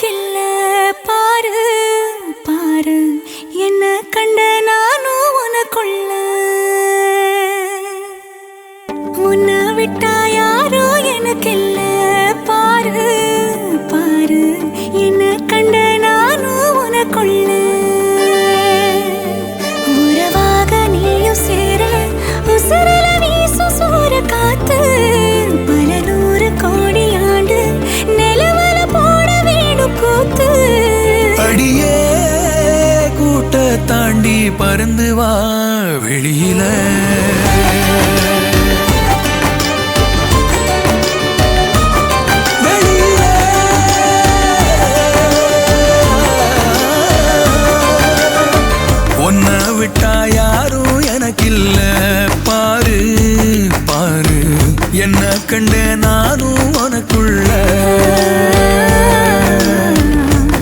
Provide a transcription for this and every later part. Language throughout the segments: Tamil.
எனக்கில்ல பாரு பாரு என்ன கண்ட நானும் உனக்குள்ள உன்னை விட்டா யாரோ எனக்கில்ல பாரு பாரு என்ன கண்ட நானும் உனக்குள்ள உறவாக நீயும் சேர உசுரல வீசும் சூற காத்து பல நூறு கோடி ஆண்டு நிலவல போட வேணும் கூத்து அடியே கூட்ட தாண்டி பறந்து வா வெளியில உன்னை விட்டா யாரும் எனக்கில்ல பாரு பாரு என்ன கண்ட நானும் உனக்குள்ள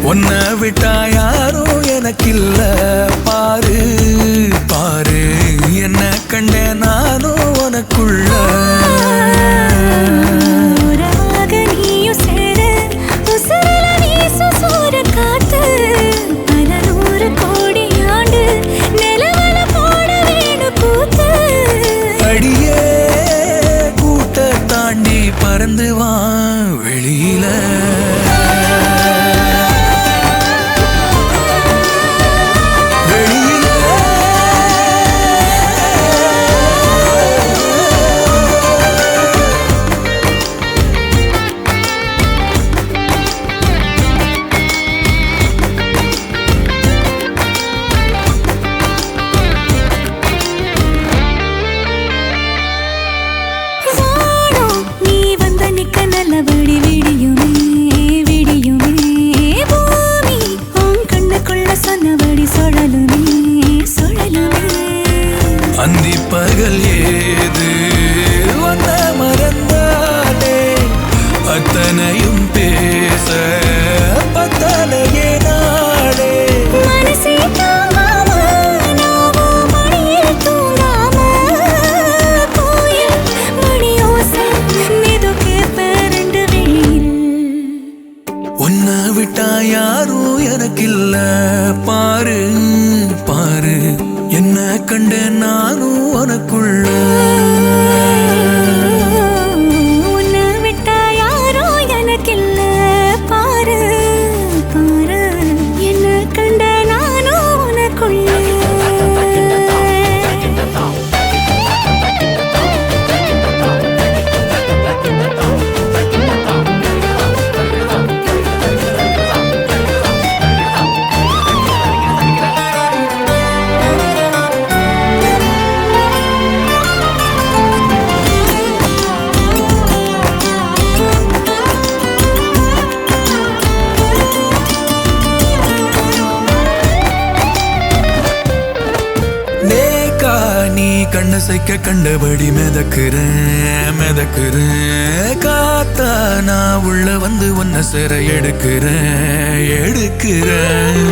உன்னை விட்டா யாரும் எனக்கில்ல பாரு பாரு என்ன கண்ட நானும் உனக்குள்ள பறந்து வா வெளியில நல்லபடி விடியுமே விடியுமே பூமி உன் கண்ணுக்குள்ள சொன்னபடி சுழலுமே சுழலுமே அந்தி பகல் ஏது வந்த மறந்தானே அத்தனையும் பேச பத்தனையே நாளே மனசே தாங்காம நாவும் மணியில் தூங்காம கோயில் மணியோசை மிதுக்கே பேரண்டு வெளியில் உன்னை விட்டா யாரும் எனக்கில்ல பாரு பாரு என்ன கண்ட நானும் உனக்குள்ள உன்னை விட்டா யாரோ எனக்கில்ல பாரு பாரு என்ன கண்ட நானும் உனக்குள்ள நீ கண்ண சைக்க கண்டபடி மிதக்குறேன் மிதக்குறேன் காத்தா நான் உள்ள வந்து உன்னை சிற எடுக்கிறேன் எடுக்கிறேன்